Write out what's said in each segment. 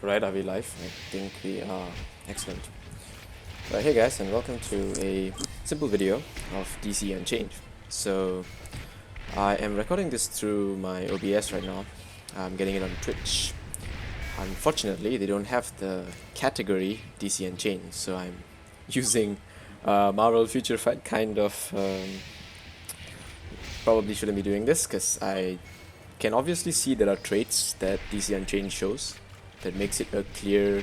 Right, are we live? I think we are. Excellent. Hey guys, and welcome to a simple video of DC Unchained. So, I am recording this through my OBS right now. I'm getting it on Twitch. Unfortunately, they don't have the category DC Unchained, so I'm using Marvel Future Fight kind of. Probably shouldn't be doing this because I can obviously see there are traits that DC Unchained shows that makes it a clear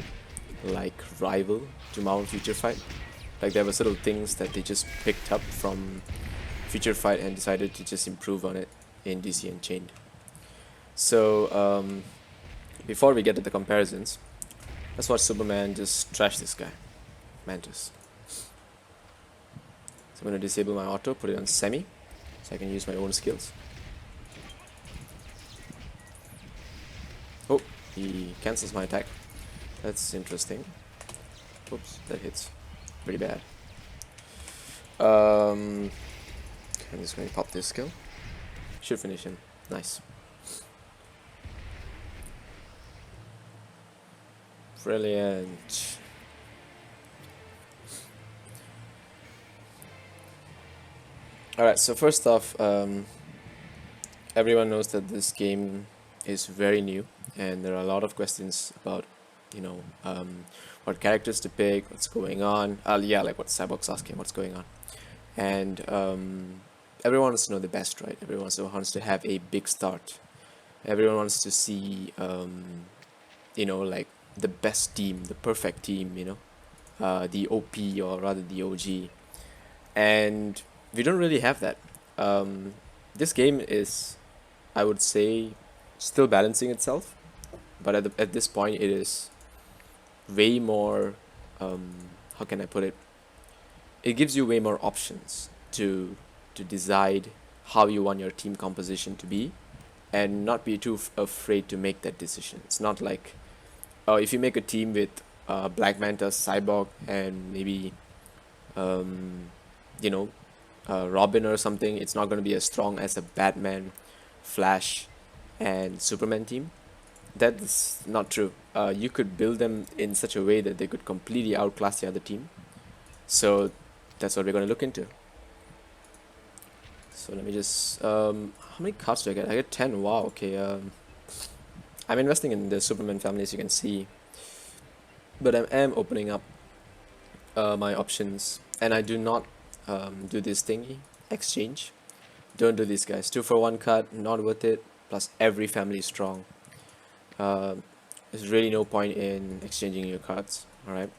rival to Marvel Future Fight. Like there were subtle things that they just picked up from Future Fight and decided to just improve on it in DC Unchained. So before we get to the comparisons, let's watch Superman just trash this guy, Mantis. So I'm gonna disable my auto, put it on semi, so I can use my own skills. Oh, he cancels my attack. That's interesting. Oops, that hits pretty bad. I'm just going to pop this skill. Should finish him. Nice. Brilliant. Alright, so first off, everyone knows that this game is very new, and there are a lot of questions about, what characters to pick, what's going on. Yeah, like what Cyborg's asking, what's going on. And everyone wants to know the best, right? Everyone wants to have a big start. Everyone wants to see, like the best team, the perfect team, the OP or rather the OG. And we don't really have that. This game is, I would say, still balancing itself, but at this point it is way more, how can I put it? It gives you way more options to decide how you want your team composition to be, and not be too afraid to make that decision. It's not like, if you make a team with Black Manta, Cyborg, and maybe Robin or something, it's not going to be as strong as a Batman, Flash, and Superman team. That's not true. You could build them in such a way that they could completely outclass the other team. So that's what we're going to look into. So let me just, how many cards do I get? I get 10. Wow, okay. I'm investing in the Superman family, as you can see, but I am opening up my options, and I do not do this thingy, exchange. Don't do this, guys. 2 for 1 card, not worth it. Plus every family is strong. There's really no point in exchanging your cards. Alright.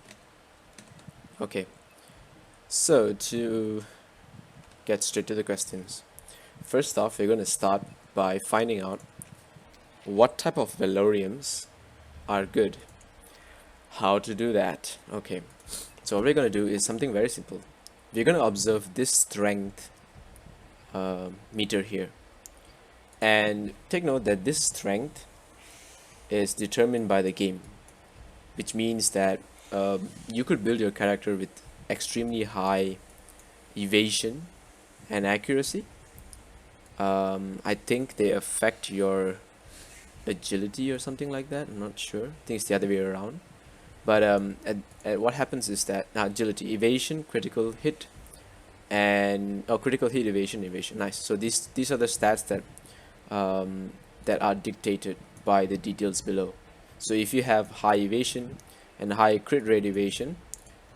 Okay. So to get straight to the questions. First off, we're going to start by finding out what type of Valoriums are good. How to do that? Okay. So what we're going to do is something very simple. We're going to observe this strength meter here. And take note that this strength is determined by the game, which means that you could build your character with extremely high evasion and accuracy. I think they affect your agility or something like that. I'm not sure. I think it's the other way around. But what happens is that agility, evasion, critical hit, and critical hit, evasion. Nice. So these are the stats that are dictated by the details below. So if you have high evasion and high crit rate evasion,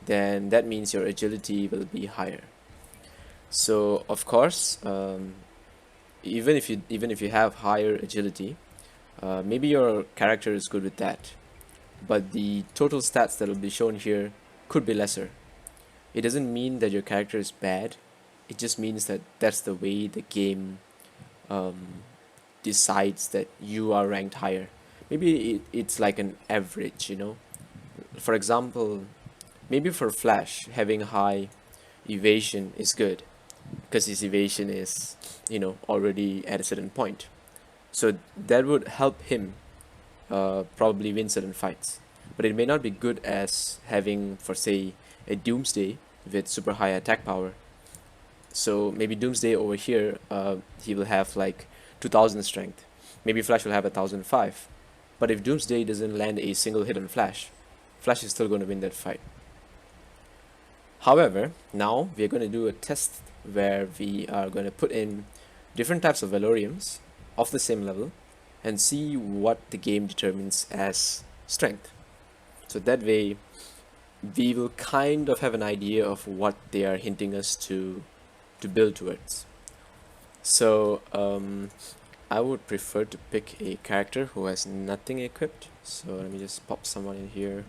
then that means your agility will be higher. So of course, even if you have higher agility, maybe your character is good with that, but the total stats that will be shown here could be lesser. It doesn't mean that your character is bad. It just means that that's the way the game decides that you are ranked higher. Maybe it's like an average, For example, maybe for Flash, having high evasion is good because his evasion is, already at a certain point. So that would help him probably win certain fights. But it may not be good as having, for say, a Doomsday with super high attack power. So maybe Doomsday over here, he will have like 2000 strength. Maybe Flash will have 1005. But if Doomsday doesn't land a single hit on Flash, Flash is still going to win that fight. However, now we're going to do a test where we are going to put in different types of Valoriums of the same level and see what the game determines as strength. So that way we will kind of have an idea of what they are hinting us to build towards. So I would prefer to pick a character who has nothing equipped. So let me just pop someone in here.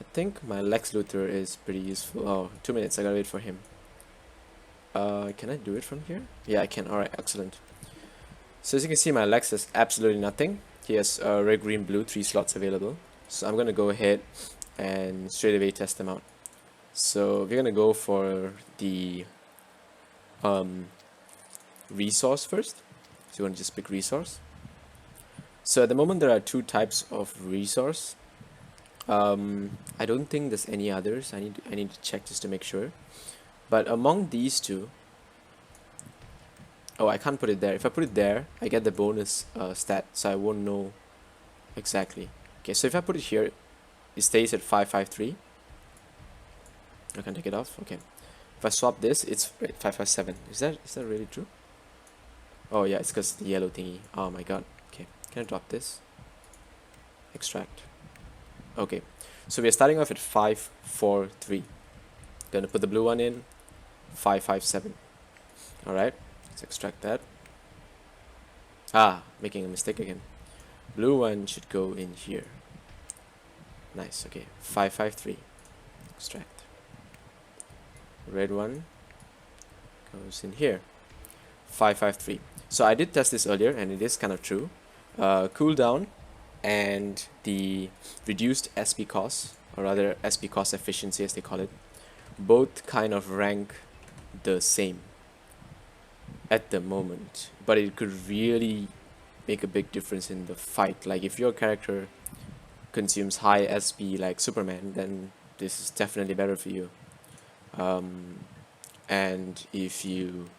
I think my Lex Luthor is pretty useful. Oh, 2 minutes, I gotta wait for him. Can I do it from here? Yeah, I can. Alright, excellent. So as you can see, my Lex has absolutely nothing. He has red, green, blue, 3 slots available. So I'm gonna go ahead and straight away test them out. So we're gonna go for the resource first. So you want to just pick resource. So at the moment there are 2 types of resource. I don't think there's any others. I need to check just to make sure. But among these 2, oh, I can't put it there. If I put it there, I get the bonus stat, so I won't know exactly. Okay, so if I put it here, it stays at 553. I can take it off. Okay. If I swap this, it's 557. Is that really true? Oh yeah, it's because the yellow thingy. Oh my god. Okay, can I drop this? Extract. Okay, so we're starting off at 543. Gonna put the blue one in. 557. All right, let's extract that. Ah, making a mistake again. Blue one should go in here. Nice. Okay, 553. Extract. Red one goes in here. 553. So I did test this earlier, and it is kind of true. Cooldown and the reduced SP cost, or rather SP cost efficiency as they call it, both kind of rank the same at the moment, but it could really make a big difference in the fight. Like if your character consumes high SP like Superman, then this is definitely better for you. And if you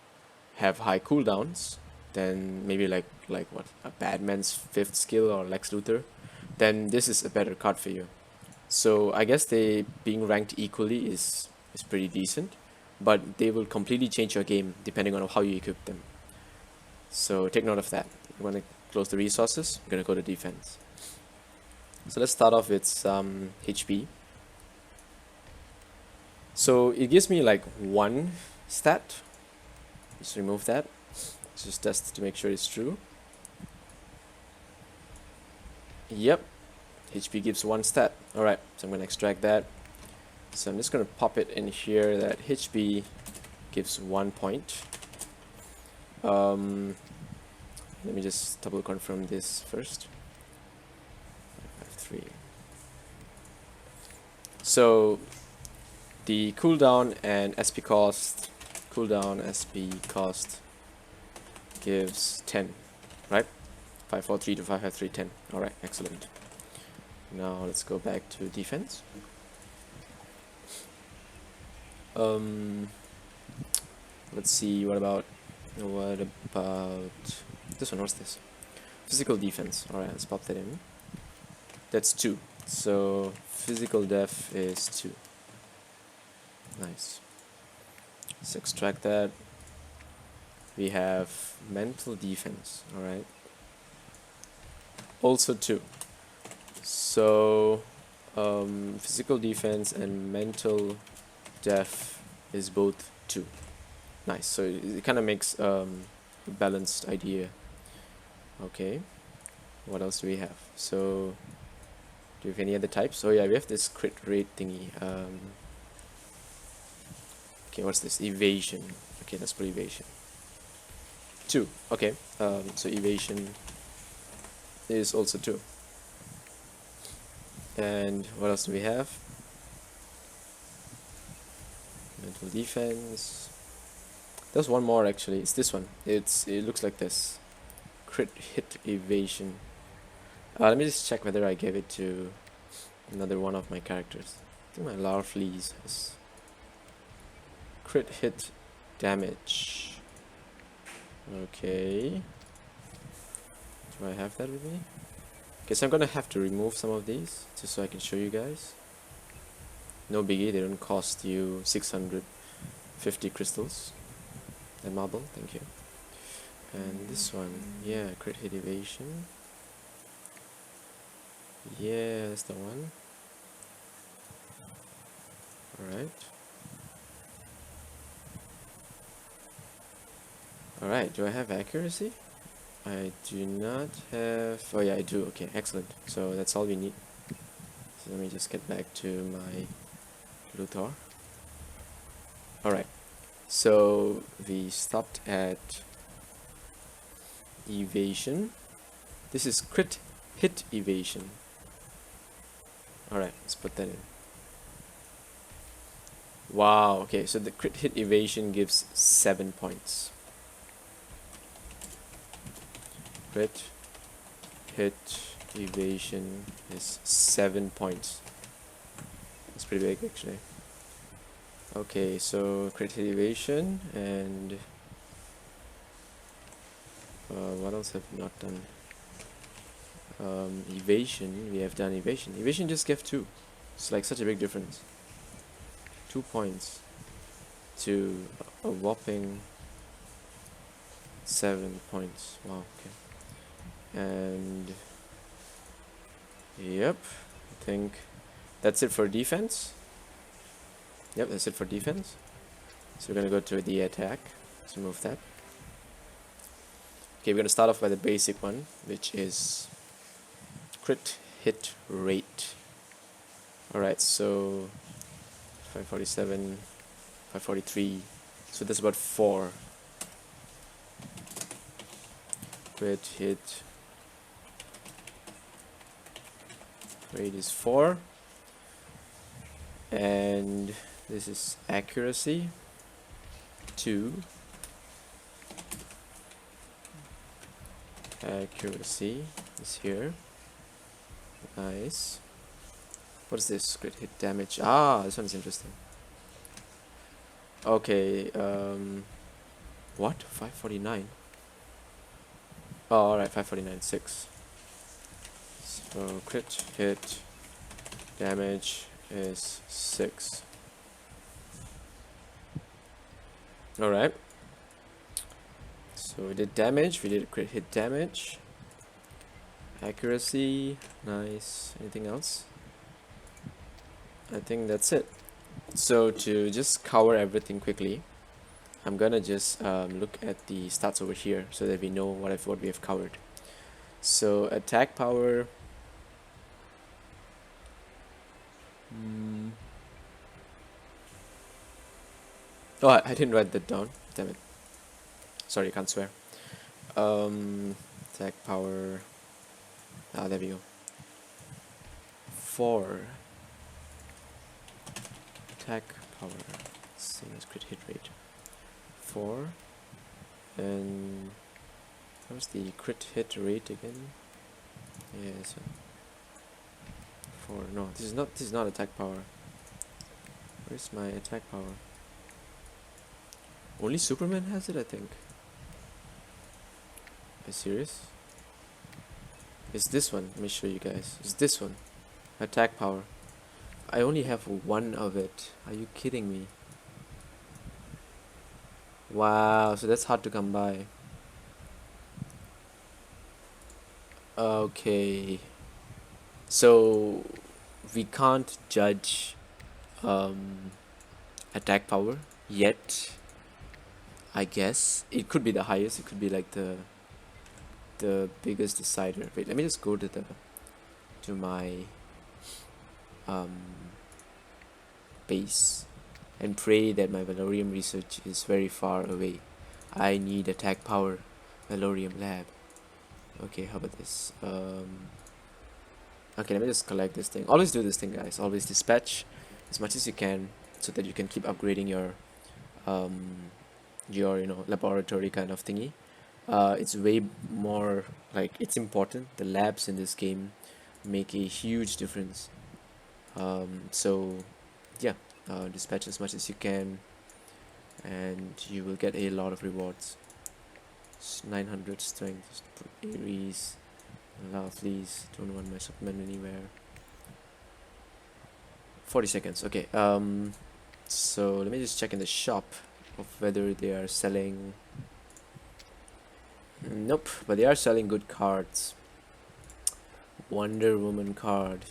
have high cooldowns, then maybe like what, a Batman's 5th skill or Lex Luthor, then this is a better card for you. So I guess they being ranked equally is pretty decent, but they will completely change your game depending on how you equip them. So take note of that. I'm gonna close the resources. I'm gonna go to defense. So let's start off with some HP. So it gives me like 1 stat. Just remove that. Let's just test to make sure it's true. Yep, HP gives 1 stat. Alright, so I'm gonna extract that. So I'm just gonna pop it in here that HP gives 1 point. Let me just double confirm this first. 553. So the cooldown and SP cost, gives 10, right? 543 to 553, 10. Alright, excellent. Now let's go back to defense. Let's see, what about this one? What's this? Physical defense. Alright, let's pop that in. That's 2. So physical def is 2. Nice. Let's extract that. We have mental defense. Alright. Also 2. So physical defense and mental def is both 2. Nice. So it kind of makes a balanced idea. Okay. What else do we have? So do we have any other types? Oh yeah, we have this crit rate thingy. Okay, what's this? Evasion. Okay, let's put evasion. 2. Okay. So evasion is also 2. And what else do we have? Mental defense. There's one more actually. It's this one. It looks like this. Crit hit evasion. Let me just check whether I gave it to another one of my characters. I think my Larfleeze has crit hit damage. Okay. Do I have that with me? Okay, so I'm gonna have to remove some of these just so I can show you guys. No biggie, they don't cost you 650 crystals. And marble, thank you. And this one, yeah, crit hit evasion. Yeah, that's the one. Alright. Alright, do I have accuracy? I do not have... Oh yeah, I do. Okay, excellent. So that's all we need. So let me just get back to my Luthor. Alright, so we stopped at evasion. This is crit hit evasion. Alright, let's put that in. Wow, okay, so the crit hit evasion gives 7 points. Crit hit evasion is 7 points. That's pretty big actually. Okay, so crit hit evasion and what else have we not done? Evasion, we have done evasion. Evasion just gave 2. It's like such a big difference. 2 points to a whopping 7 points. Wow, okay. And yep, I think that's it for defense. Yep, that's it for defense. So we're gonna go to the attack. Let's remove that. Okay, we're gonna start off by the basic one, which is crit hit rate. Alright, so 547, 543, so that's about 4. Crit hit rate is 4. And this is accuracy 2. Accuracy is here. Nice. What is this? Crit hit damage. Ah, this one's interesting. Okay, what? 549? Oh, alright, 549, 6. So crit hit damage is 6. Alright. So we did damage, we did crit hit damage. Accuracy, nice. Anything else? I think that's it. So to just cover everything quickly, I'm gonna just look at the stats over here so that we know what we have covered. So attack power. Oh, I didn't write that down. Damn it. Sorry, I can't swear. Attack power. Ah, there we go. 4. Attack power. Same as crit hit rate. 4. And what was the crit hit rate again? Yeah, so 4. No, this is not attack power. Where's my attack power? Only Superman has it, I think. Are you serious? It's this one. Let me show you guys. It's this one. Attack power. I only have 1 of it. Are you kidding me? Wow, so that's hard to come by. Okay. So we can't judge attack power yet. I guess it could be the highest. It could be like the biggest decider. Wait, let me just go to my base and pray that my Valorium research is very far away. I need attack power. Valorium lab. Okay, how about this? Okay, let me just collect this thing. Always do this thing, guys. Always dispatch as much as you can so that you can keep upgrading your laboratory kind of thingy. It's way more like it's important. The labs in this game make a huge difference. So yeah, dispatch as much as you can and you will get a lot of rewards. 900 strength, Aries, Please, don't want my Superman anywhere. 40 seconds, okay. So let me just check in the shop of whether they are selling. Nope, but they are selling good cards. Wonder Woman card.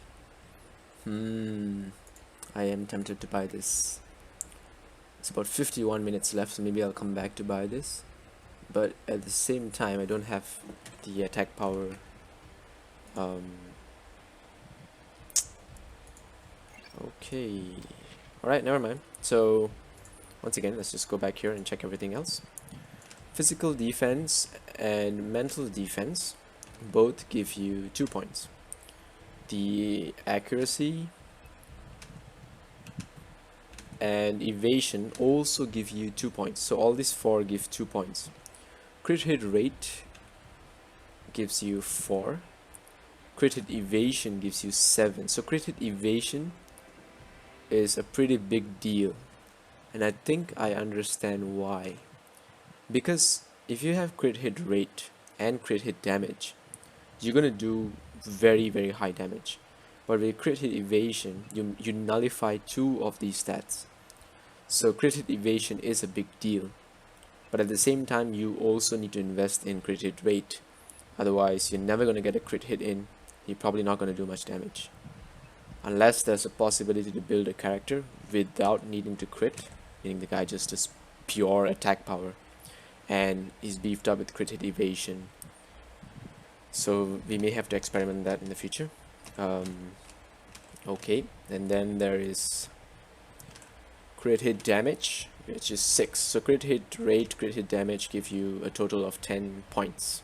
I am tempted to buy this. It's about 51 minutes left, so maybe I'll come back to buy this. But at the same time, I don't have the attack power. Okay. Alright, never mind. So, once again, let's just go back here and check everything else. Physical defense and mental defense both give you 2 points. The accuracy and evasion also give you 2 points. So all these 4 give 2 points. Crit hit rate gives you 4. Crit hit evasion gives you 7. So crit hit evasion is a pretty big deal. And I think I understand why. Because if you have crit hit rate and crit hit damage, you're gonna do very, very high damage. But with crit hit evasion, you nullify 2 of these stats. So crit hit evasion is a big deal. But at the same time, you also need to invest in crit hit rate. Otherwise, you're never gonna get a crit hit in. You're probably not gonna do much damage. Unless there's a possibility to build a character without needing to crit, meaning the guy just does pure attack power and is beefed up with crit hit evasion. So we may have to experiment that in the future. Okay, and then there is crit hit damage, which is 6. So crit hit rate, crit hit damage give you a total of 10 points.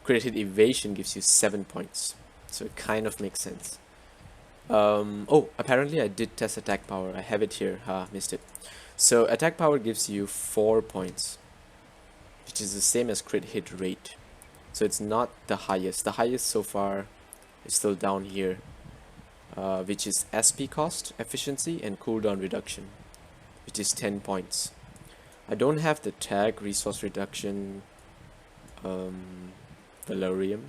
Crit hit evasion gives you 7 points. So it kind of makes sense. Oh, apparently I did test attack power. I have it here. Missed it. So attack power gives you 4 points, which is the same as crit hit rate. So it's not the highest. The highest so far is still down here, which is SP cost, efficiency, and cooldown reduction, which is 10 points. I don't have the tag resource reduction Valorium,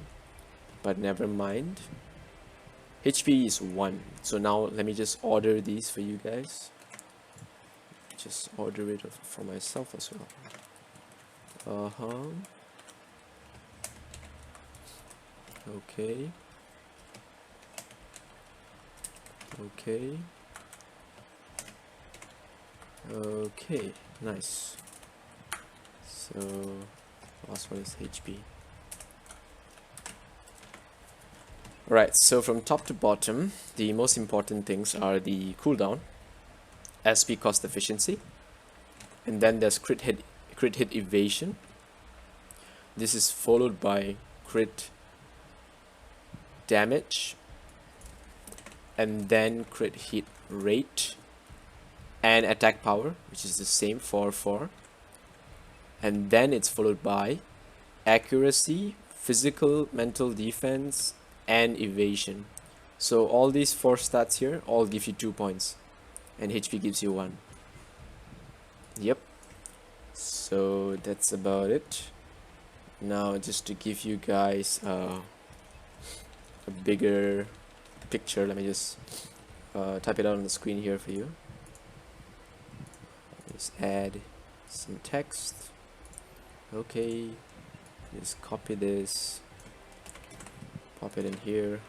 but never mind. HP is 1. So now let me just order these for you guys. Just order it for myself as well. Okay. Okay. Okay, nice. So last one is HP. Right, so from top to bottom, the most important things are the cooldown, SP cost efficiency, and then there's crit hit evasion. This is followed by crit damage, and then crit hit rate and attack power, which is the same, 4. And then it's followed by accuracy, physical, mental defense, and evasion. So all these 4 stats here all give you 2 points, and HP gives you 1. Yep. So that's about it. Now just to give you guys a bigger picture, let me just type it out on the screen here for you. Just add some text. Okay, just copy this, pop it in here.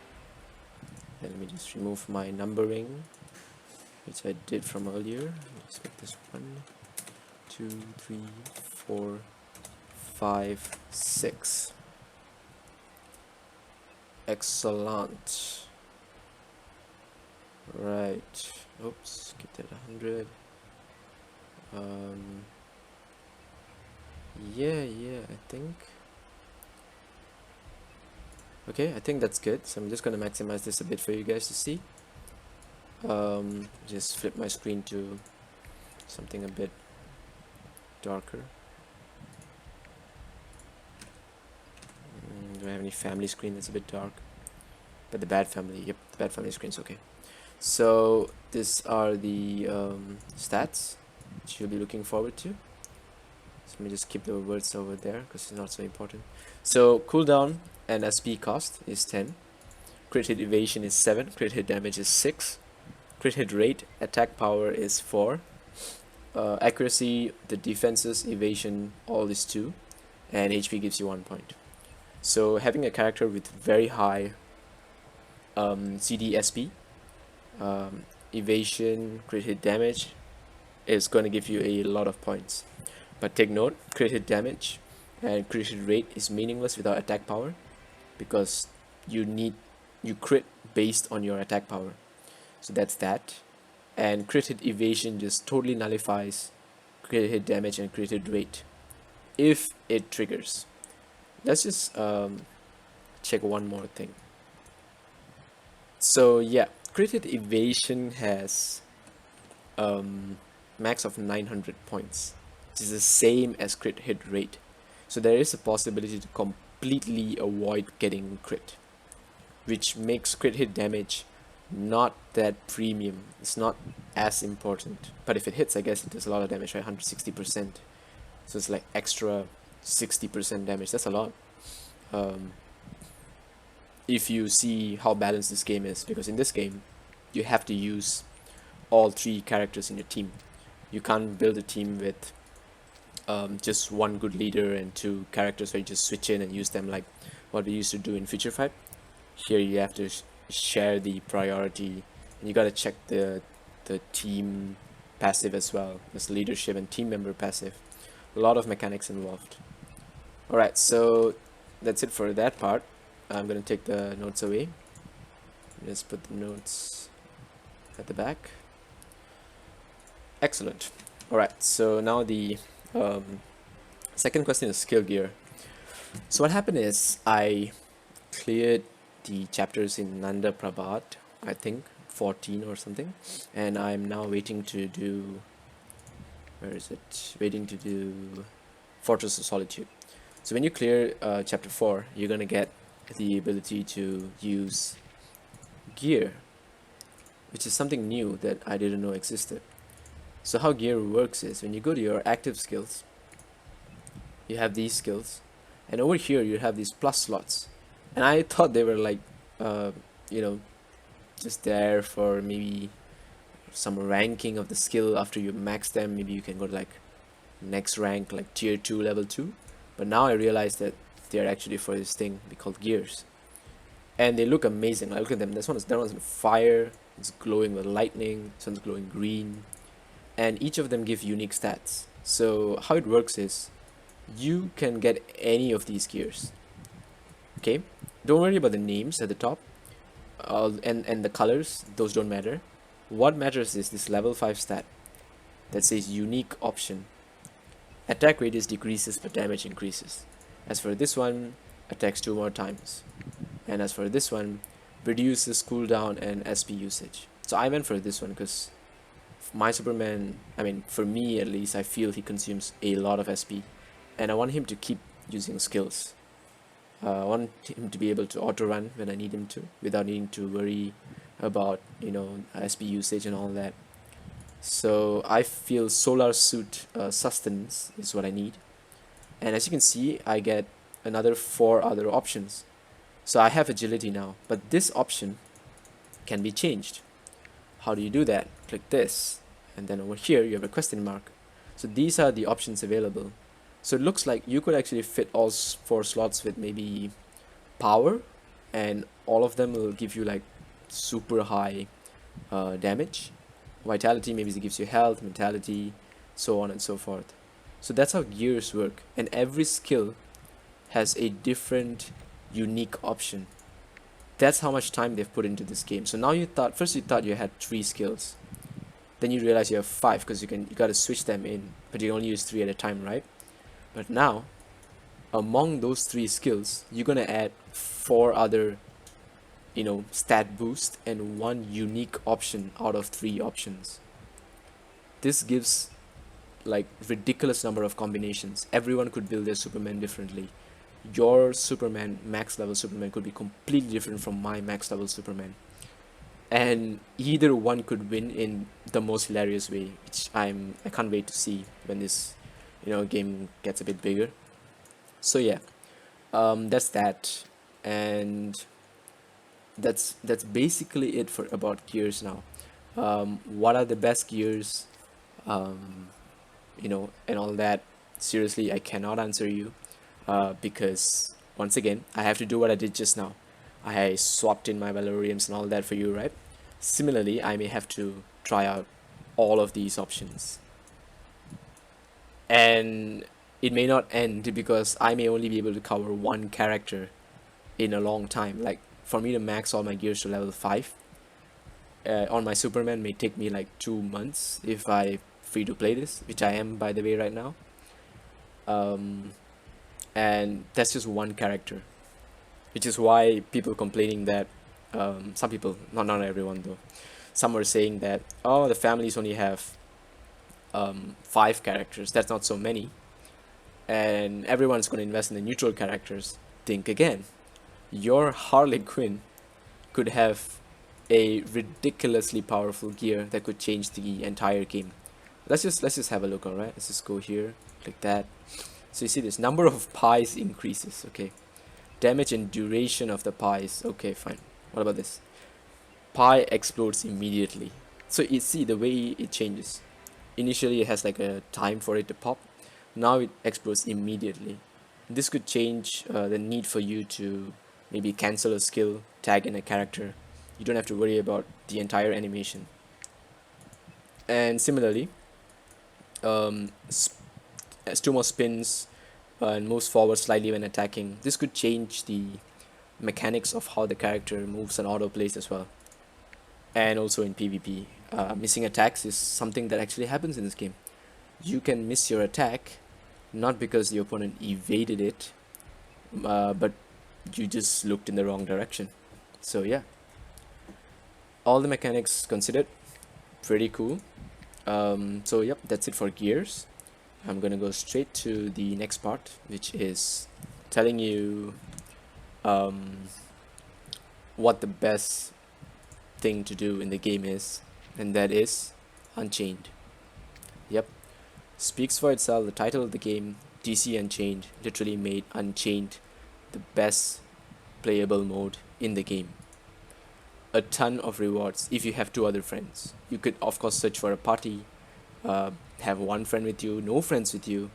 Then let me just remove my numbering, which I did from earlier. Let's get this 1, 2, 3, 4, 5, 6. Excellent. Right. Oops, get that 100. Yeah, I think. Okay, I think that's good. So I'm just gonna maximize this a bit for you guys to see. Just flip my screen to something a bit darker. Do I have any family screen that's a bit dark? But the bad family, yep, the bad family screen's okay. So these are the stats which you'll be looking forward to. So let me just keep the words over there because it's not so important. So cooldown and SP cost is 10. Crit hit evasion is 7. Crit hit damage is 6. Crit hit rate, attack power is 4. Accuracy, the defenses, evasion, all is 2. And HP gives you 1 point. So having a character with very high CD SP, evasion, crit hit damage is going to give you a lot of points. But take note, crit hit damage and crit hit rate is meaningless without attack power, because you crit based on your attack power. So that's that. And crit hit evasion just totally nullifies crit hit damage and crit hit rate if it triggers. Let's just check one more thing. So yeah, crit hit evasion has max of 900 points, which is the same as crit hit rate. So there is a possibility to completely avoid getting crit, which makes crit hit damage not that premium. It's not as important, but if it hits, I guess it does a lot of damage, right? 160%. So it's like extra 60% damage. That's a lot. If you see how balanced this game is, because in this game you have to use all 3 characters in your team. You can't build a team with just one good leader and 2 characters where you just switch in and use them like what we used to do in Future Fight. Here you have to share the priority, and you got to check the team passive as well. There's leadership and team member passive. A lot of mechanics involved. Alright, so that's it for that part. I'm gonna take the notes away. Just put the notes at the back. Excellent. Alright, so now the second question is skill gear. So what happened is I cleared the chapters in Nanda Prabhat, I think 14 or something, and I'm now waiting to do, where is it? Waiting to do Fortress of Solitude. So when you clear chapter 4, you're gonna get the ability to use gear, which is something new that I didn't know existed. So how gear works is when you go to your active skills, you have these skills, and over here you have these plus slots, and I thought they were like you know, just there for maybe some ranking of the skill. After you max them, maybe you can go to like next rank, like tier 2, level 2. But now I realize that they're actually for this thing we call gears, and they look amazing. I look at them. That one's on fire, it's glowing with lightning, this one's glowing green, and each of them give unique stats. So how it works is you can get any of these gears. Okay, don't worry about the names at the top, and the colors, those don't matter. What matters is this level 5 stat that says unique option. Attack radius decreases but damage increases. As for this one, attacks 2 more times. And as for this one, reduces cooldown and SP usage. So I went for this one because my Superman, I mean for me at least, I feel he consumes a lot of SP, and I want him to keep using skills. I want him to be able to auto run when I need him to, without needing to worry about, you know, SP usage and all that. So I feel solar suit sustenance is what I need, and as you can see, I get another 4 other options. So I have agility now, but this option can be changed. How do you do that? Click this, and then over here you have a question mark. So these are the options available. So it looks like you could actually fit all 4 slots with maybe power, and all of them will give you like super high damage. Vitality, maybe it gives you health, mentality, so on and so forth. So that's how gears work, and every skill has a different unique option. That's how much time they've put into this game. So now first you thought you had 3 skills, then you realize you have 5 because you gotta switch them in, but you only use 3 at a time, right? But now among those 3 skills, you're gonna add 4 other, you know, stat boost and 1 unique option out of 3 options. This gives like ridiculous number of combinations. Everyone could build their Superman differently. Your Superman, max level Superman, could be completely different from my max level Superman, and either one could win in the most hilarious way, which I can't wait to see when this, you know, game gets a bit bigger. So yeah, that's that. And that's basically it for about gears now. What are the best gears, um, and all that? Seriously, I cannot answer you, because once again, I have to do what I did just now. I swapped in my Valoriums and all that for you, right? Similarly, I may have to try out all of these options, and it may not end because I may only be able to cover one character in a long time. Like for me to max all my gears to level 5 on my Superman may take me like 2 months if I free to play this, which I am by the way right now. Um, and that's just one character, which is why people complaining that, some people, not everyone though, some were saying that, oh, the families only have 5 characters. That's not so many, and everyone's going to invest in the neutral characters. Think again. Your Harley Quinn could have a ridiculously powerful gear that could change the entire game. Let's just have a look. All right, let's just go here, click that. So you see this number of pies increases. Okay, damage and duration of the pies. Okay, fine. What about this? Pie explodes immediately. So you see the way it changes. Initially it has like a time for it to pop. Now it explodes immediately. This could change the need for you to maybe cancel a skill, tag in a character. You don't have to worry about the entire animation. And similarly, as 2 more spins and moves forward slightly when attacking, this could change the mechanics of how the character moves and auto plays as well. And also in PvP, missing attacks is something that actually happens in this game. You can miss your attack not because the opponent evaded it, but you just looked in the wrong direction. So yeah, all the mechanics considered, pretty cool. So yep, that's it for gears. I'm gonna go straight to the next part, which is telling you what the best thing to do in the game is, and that is Unchained. Yep, speaks for itself. The title of the game, DC Unchained, literally made Unchained the best playable mode in the game. A ton of rewards if you have 2 other friends. You could of course search for a party, have 1 friend with you, no friends with you,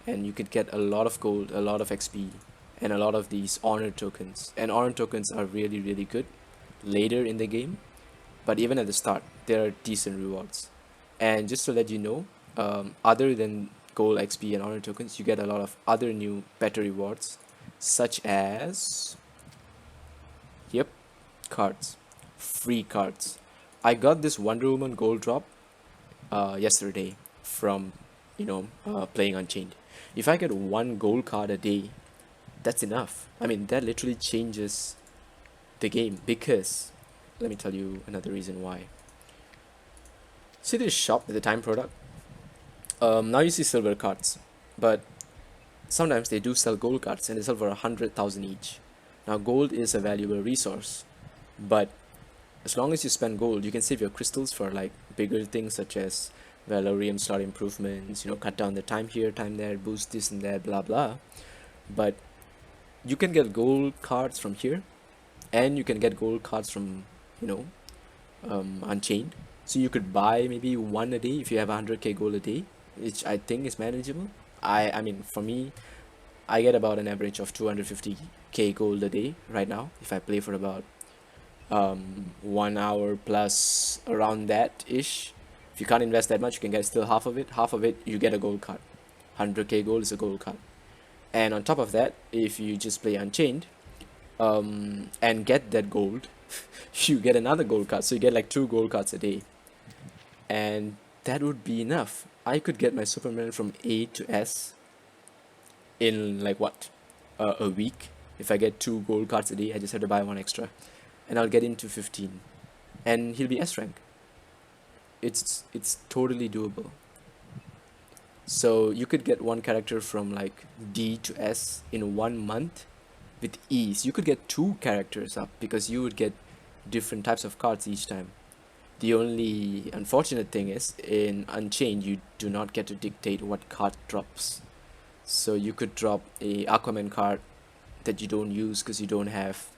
and you could get a lot of gold, a lot of XP, and a lot of these honor tokens. And honor tokens are really, really good later in the game, but even at the start, there are decent rewards. And just to let you know, other than gold, XP, and honor tokens, you get a lot of other new, better rewards, such as, yep, cards, free cards. I got this Wonder Woman gold drop yesterday from playing Unchained. If I get 1 gold card a day, that's enough. I mean, that literally changes the game, because let me tell you another reason why. See this shop with the time product? Now you see silver cards, but sometimes they do sell gold cards, and they sell for 100,000 each. Now gold is a valuable resource, but as long as you spend gold, you can save your crystals for like bigger things such as Valorium slot improvements, cut down the time here, time there, boost this and that, blah blah. But you can get gold cards from here, and you can get gold cards from Unchained. So you could buy maybe 1 a day if you have 100k gold a day, which I think is manageable. I mean, for me, I get about an average of 250k gold a day right now if I play for about 1 hour plus, around that ish. If you can't invest that much, you can get still half of it. Half of it, you get a gold card. 100k gold is a gold card. And on top of that, if you just play Unchained and get that gold, you get another gold card. So you get like 2 gold cards a day, and that would be enough. I could get my Superman from A to S in like what, a week. If I get 2 gold cards a day, I just have to buy 1 extra, and I'll get into 15, and he'll be S rank. It's totally doable. So you could get 1 character from like D to S in 1 month with ease. You could get 2 characters up because you would get different types of cards each time. The only unfortunate thing is, in Unchained, you do not get to dictate what card drops. So you could drop a Aquaman card that you don't use because you don't have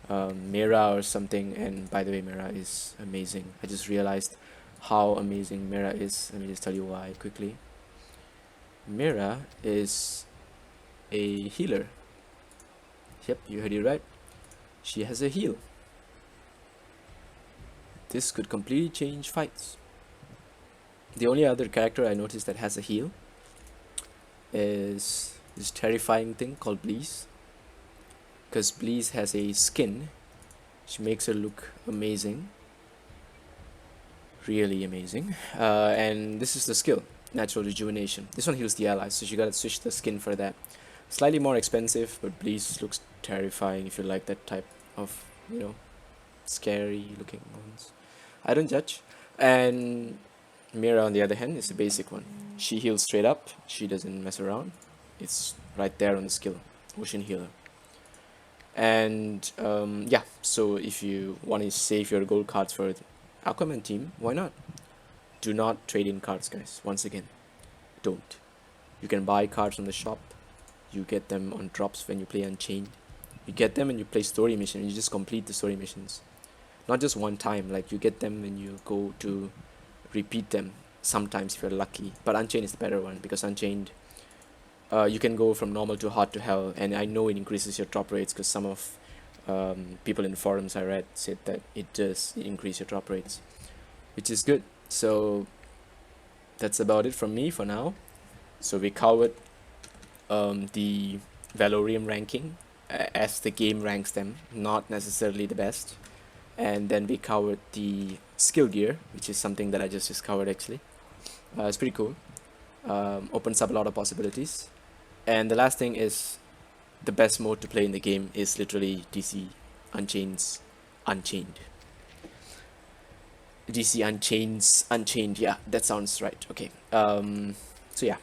Mira or something. And by the way, Mira is amazing. I just realized how amazing Mira is. Let me just tell you why quickly. Mira is a healer. Yep, you heard it right. She has a heal. This could completely change fights. The only other character I noticed that has a heal is this terrifying thing called Bleeze. Because Bleeze has a skin which makes her look amazing. Really amazing. And this is the skill, Natural Rejuvenation. This one heals the allies, so you gotta switch the skin for that. Slightly more expensive, but Bleeze looks terrifying if you like that type of, scary looking ones. I don't judge. And Mira, on the other hand, is a basic one. She heals straight up. She doesn't mess around. It's right there on the skill. Ocean Healer. And yeah, so if you want to save your gold cards for the Aquaman team, why not? Do not trade in cards, guys. Once again, don't. You can buy cards from the shop. You get them on drops when you play Unchained. You get them when you play story mission. You just complete the story missions. Not just one time, like you get them when you go to repeat them sometimes if you're lucky. But Unchained is the better one because Unchained, you can go from normal to hard to hell, and I know it increases your drop rates because some of people in the forums I read said that it does increase your drop rates, which is good. So that's about it from me for now. So we covered the Valorium ranking as the game ranks them, not necessarily the best. And then we covered the skill gear, which is something that I just discovered actually. It's pretty cool. Opens up a lot of possibilities. And the last thing is the best mode to play in the game is literally DC Unchained's Unchained. DC Unchained's Unchained, yeah, that sounds right. Okay. So yeah,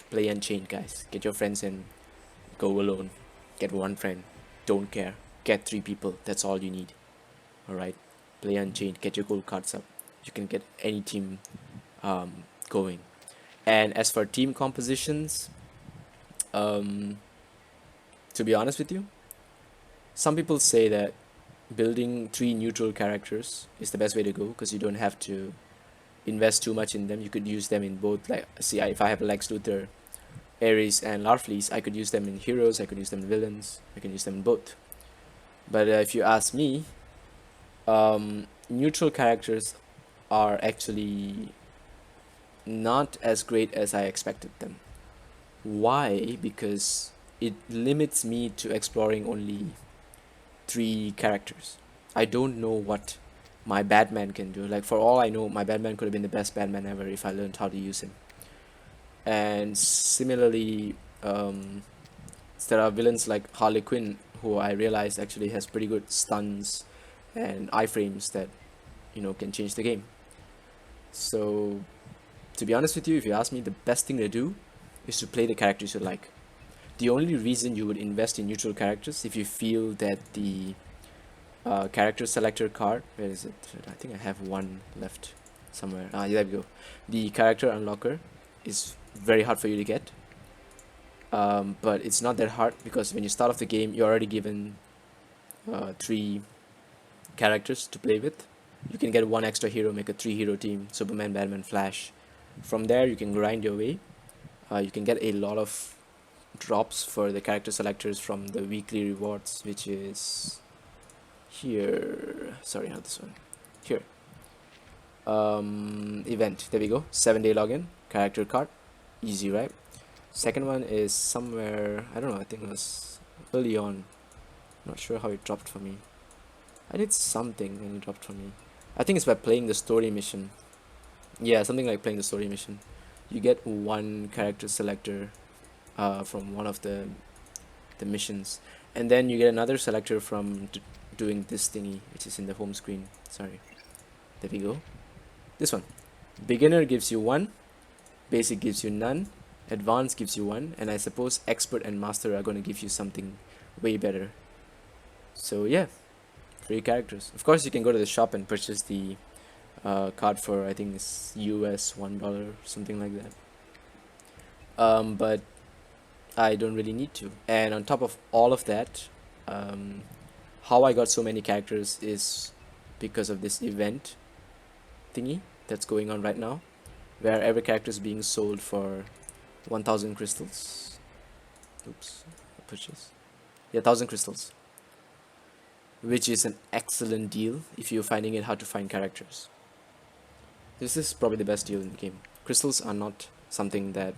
play Unchained, guys. Get your friends in. Go alone. Get one friend. Don't care. Get 3 people. That's all you need. Alright. Play Unchained. Get your gold cards up. You can get any team going. And as for team compositions, to be honest with you, some people say that building 3 neutral characters is the best way to go because you don't have to invest too much in them. You could use them in both, like, see, if I have Lex Luthor, Ares, and Larfleeze, I could use them in heroes, I could use them in villains, I can use them in both. But if you ask me, neutral characters are actually not as great as I expected them. Why? Because it limits me to exploring only 3 characters. I don't know what my Batman can do. Like, for all I know, my Batman could have been the best Batman ever if I learned how to use him. And similarly, there are villains like Harley Quinn, who I realized actually has pretty good stuns and iframes that, can change the game. So, to be honest with you, if you ask me, the best thing to do is to play the characters you like. The only reason you would invest in neutral characters if you feel that the character selector card, where is it? I think I have one left somewhere. Yeah, there we go. The character unlocker is very hard for you to get. But it's not that hard because when you start off the game, you're already given 3 characters to play with. You can get 1 extra hero, make a 3 hero team: Superman, Batman, Flash. From there, you can grind your way. You can get a lot of drops for the character selectors from the weekly rewards, which is here. Sorry, not this one. Here. Event. There we go. 7-day login. Character card. Easy, right? Second one is somewhere, I don't know, I think it was early on. Not sure how it dropped for me. I did something and it dropped for me. I think it's by playing the story mission. Yeah, something like playing the story mission. You get 1 character selector from one of the missions, and then you get another selector from doing this thingy, which is in the home screen. Sorry, there we go. This one, beginner gives you 1, basic gives you none, advanced gives you 1, and I suppose expert and master are going to give you something way better. So yeah, 3 characters. Of course, you can go to the shop and purchase the card for, I think it's US $1, something like that. But I don't really need to. And on top of all of that, how I got so many characters is because of this event thingy that's going on right now, where every character is being sold for 1000 crystals. Oops, purchase. Yeah, 1000 crystals, which is an excellent deal if you're finding it hard to find characters. This is probably the best deal in the game. Crystals are not something that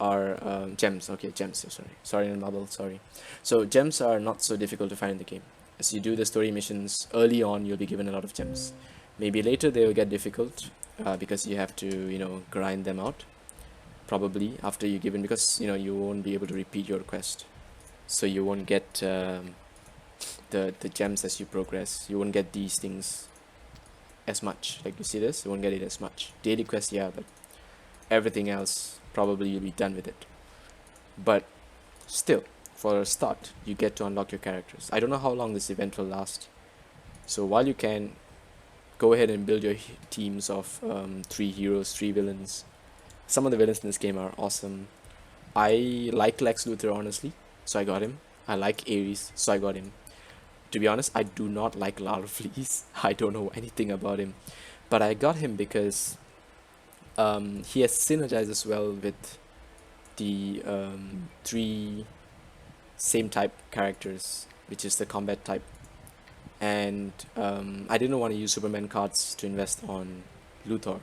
are gems. Okay, gems. Sorry, in bubble. Sorry. So gems are not so difficult to find in the game. As you do the story missions early on, you'll be given a lot of gems. Maybe later they will get difficult because you have to, grind them out. Probably after you given, because you won't be able to repeat your quest, so you won't get the gems as you progress. You won't get these things as much. Like you see this, you won't get it as much. Daily quest, yeah, but everything else probably you'll be done with it. But still, for a start, you get to unlock your characters. I don't know how long this event will last, so while you can, go ahead and build your teams of 3 heroes, 3 villains. Some of the villains in this game are awesome. I like Lex Luthor, honestly, so I got him. I like Ares, so I got him. To be honest, I do not like Larfleeze. I don't know anything about him, but I got him because he has synergized as well with the 3 same type characters, which is the combat type. And I didn't want to use Superman cards to invest on Luthor,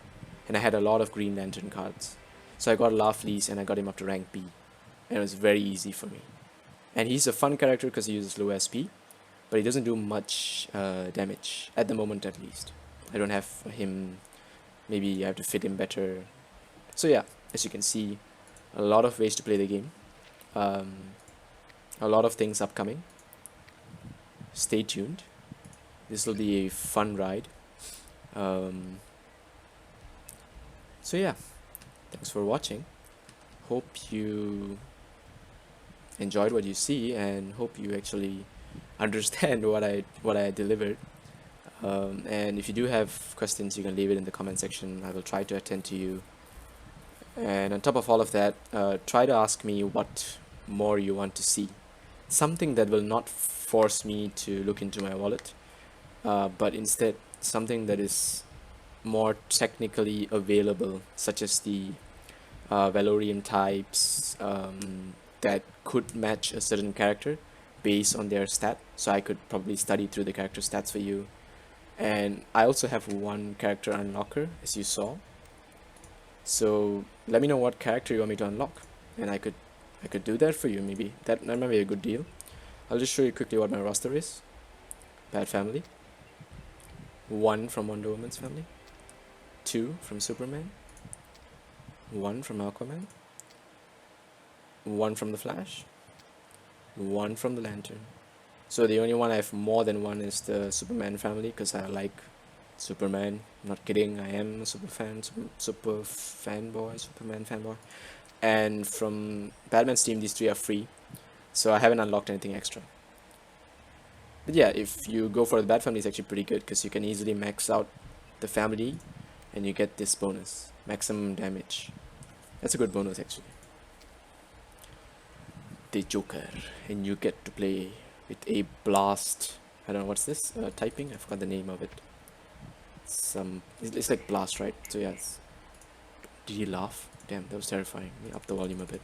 and I had a lot of Green Lantern cards, so I got Larfleeze and I got him up to rank B, and it was very easy for me. And he's a fun character because he uses low SP, but he doesn't do much damage at the moment, at least. I don't have him. Maybe I have to fit him better. So yeah, as you can see, a lot of ways to play the game. A lot of things upcoming. Stay tuned. This will be a fun ride. So yeah, thanks for watching. Hope you enjoyed what you see, and hope you actually understand what I delivered. And if you do have questions, you can leave it in the comment section. I will try to attend to you. And on top of all of that, try to ask me what more you want to see. Something that will not force me to look into my wallet, but instead something that is more technically available, such as the Valorium types that could match a certain character based on their stat. So I could probably study through the character stats for you. And I also have one character unlocker, as you saw. So let me know what character you want me to unlock, and I could do that for you. Maybe that might be a good deal. I'll just show you quickly what my roster is. Bat family. 1 from Wonder Woman's family. 2 from Superman. 1 from Aquaman. 1 from the Flash. 1 from the Lantern. So the only one I have more than 1 is the Superman family, because I like Superman. Not kidding, I am a super fanboy, Superman fanboy. And from Batman's team, these 3 are free, so I haven't unlocked anything extra. But yeah, if you go for the Bat family, it's actually pretty good, because you can easily max out the family and you get this bonus, maximum damage. That's a good bonus, actually. The Joker, and you get to play with a blast. I don't know what's this typing, I forgot the name of it. It's like blast, right? So yes. Did he laugh? Damn, that was terrifying. Let me up the volume a bit.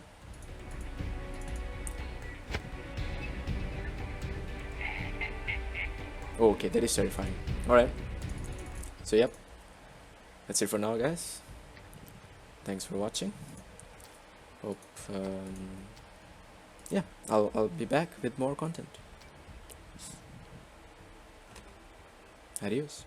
Oh, okay, that is terrifying. Alright. So yep, that's it for now, guys. Thanks for watching. Hope yeah, I'll be back with more content. Adios.